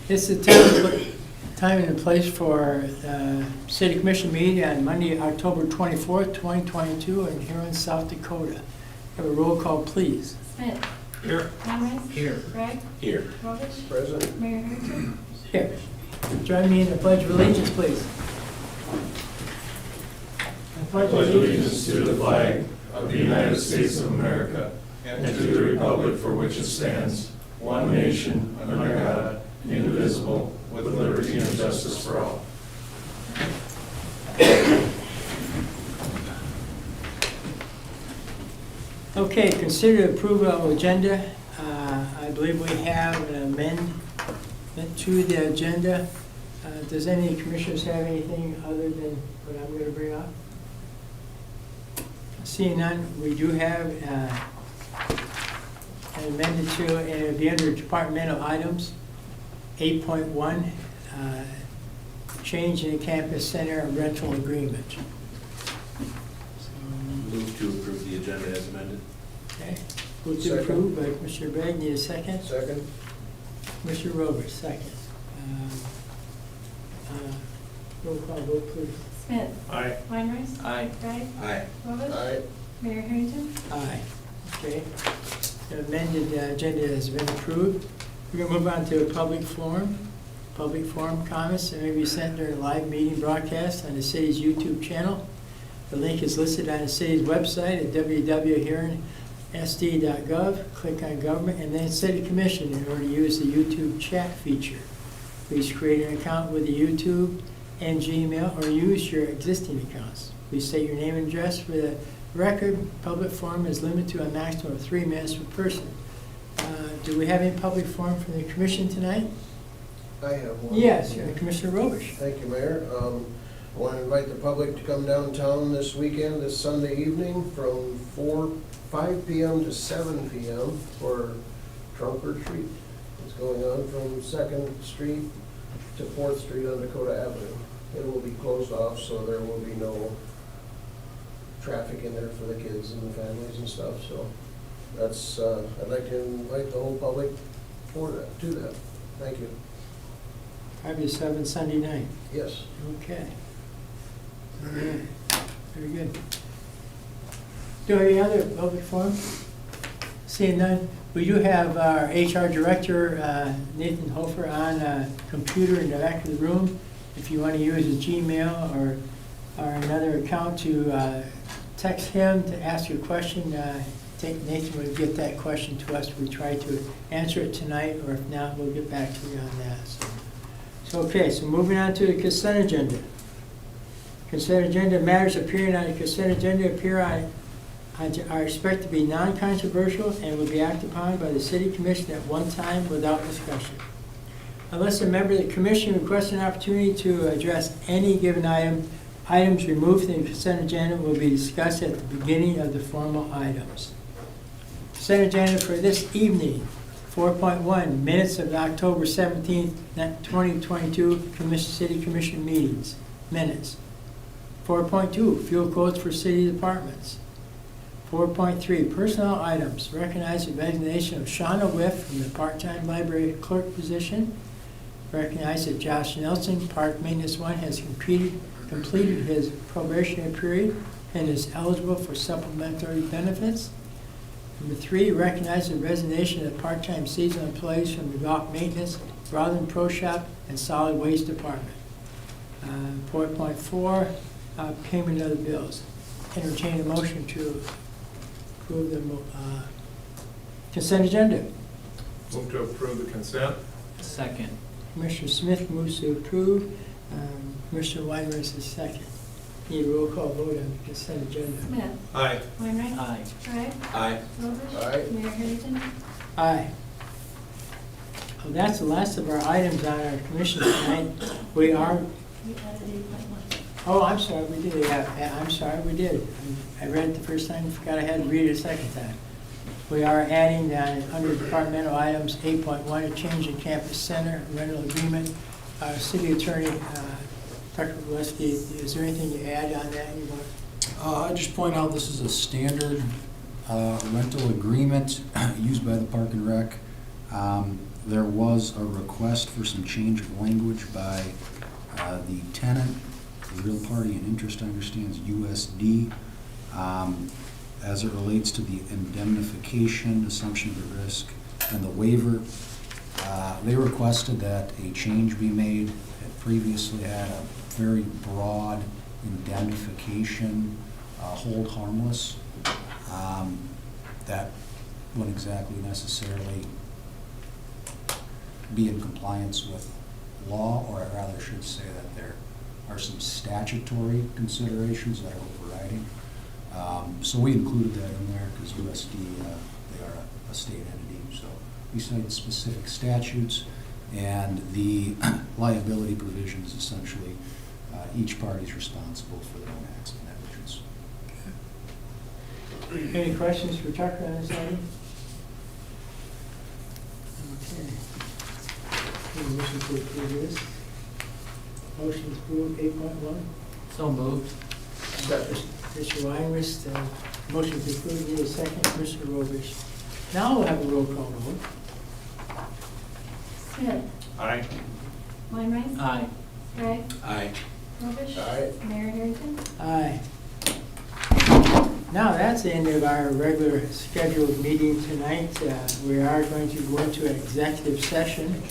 It's the time and place for City Commission meeting on Monday, October 24th, 2022 in Huron, South Dakota. Have a roll call, please. Smith. Here. Conrad. Here. Gregg. Here. Rovich. Present. Mayor Harrington. Here. Join me in the Pledge of Allegiance, please. I pledge allegiance to the flag of the United States of America and to the republic for which it stands, one nation, under God, indivisible, with liberty and justice for all. Okay, consider approval of agenda. I believe we have an amendment to the agenda. Does any commissioners have anything other than what I'm going to bring up? Seeing none, we do have an amendment to, and it'll be under departmental items. 8.1, change in the campus center rental agreement. Move to approve the agenda as amended. Okay, move to Second. approve by Commissioner Begg. Need a second? Second. Commissioner Rovich, second. Roll call vote, please. Smith. Aye. Weinreich. Aye. Gregg. Aye. Rovich. Aye. Mayor Harrington. Aye. Okay. The amended agenda has been approved. We're going to move on to a public forum. Public forum comments that may be sent during a live meeting broadcast on the city's YouTube channel. The link is listed on the city's website at www.huron.sd.gov. Click on Government and then City Commission in order to use the YouTube chat feature. Please create an account with the YouTube and Gmail or use your existing accounts. Please state your name and address for the record. Public forum is limited to a maximum of 3 minutes per person. Do we have any public forum from the commission tonight? I have one. Yes, Commissioner Robish. Thank you, Mayor. I want to invite the public to come downtown this weekend, this Sunday evening, from 5 p.m. to 7 p.m. for Trunk or Treat. It's going on from 2nd Street to 4th Street on Dakota Avenue. It will be closed off, so there will be no traffic in there for the kids and the families and stuff. So that's, I'd like to invite the whole public for that, to that. Thank you. 5 to 7 Sunday night. Yes. Okay. Very good. Do any other public forum? Seeing none, we do have our HR Director, Nathan Hofer, on computer in the back of the room. If you want to use a Gmail or another account to text him to ask your question, Nathan will get that question to us. We try to answer it tonight, or if not, we'll get back to you on that. So okay, so moving on to the consent agenda. Consent agenda matters appearing on the consent agenda are expected to be non-controversial and will be acted upon by the City Commission at one time without discussion. Unless a member of the Commission requests an opportunity to address any given item, items removed from the consent agenda will be discussed at the beginning of the formal items. Consent agenda for this evening. 4.1, minutes of October 17th, 2022 City Commission meetings. Minutes. 4.2, fuel quotes for city departments. 4.3, personnel items. Recognize the resignation of Shauna Whiff from the part-time library clerk position. Recognize that Josh Nelson, Park Maintenance 1, has completed his probationary period and is eligible for supplementary benefits. Number 3, recognize the resignation of part-time seasonal employees from the dock maintenance, Rowland Pro Shop, and solid waste department. 4.4, payment of the bills. Entertain a motion to approve the consent agenda. Move to approve the consent. Second. Commissioner Smith moves to approve. Commissioner Weinreich is second. Need a roll call vote on the consent agenda. Smith. Aye. Weinreich. Aye. Gregg. Aye. Rovich. Aye. Mayor Harrington. Aye. Well, that's the last of our items on our commission tonight. We are, You added 8.1. oh, I'm sorry, we did, I'm sorry, we did. I read it the first time, forgot I had to read it a second time. We are adding under departmental items 8.1, a change in campus center rental agreement. City Attorney, Dr. Gillespie, is there anything to add on that you want? I just point out this is a standard rental agreement used by the Park and Rec. there was a request for some change of language by the tenant, the real party in interest, I understand, is USD, as it relates to the indemnification, assumption of the risk, and the waiver. They requested that a change be made. It previously had a very broad indemnification, hold harmless. That wouldn't exactly necessarily be in compliance with law, or I rather should say that there are some statutory considerations that are overriding. So we included that in there because USD, they are a state entity, so we cited specific statutes, and the liability provisions essentially, each party is responsible for their own acts of negligence. Any questions for Tucker on this item? Okay. Any motion to approve this? Motion to approve 8.1. So moved. Mr. Weinrich, motion to approve, need a second. Mr. Rovich. Now we'll have a roll call vote. Smith. Aye. Weinreich. Aye. Gregg. Aye. Robish. Aye. Mayor Harrington. Aye. Now, that's the end of our regular scheduled meeting tonight. We are going to go into executive session.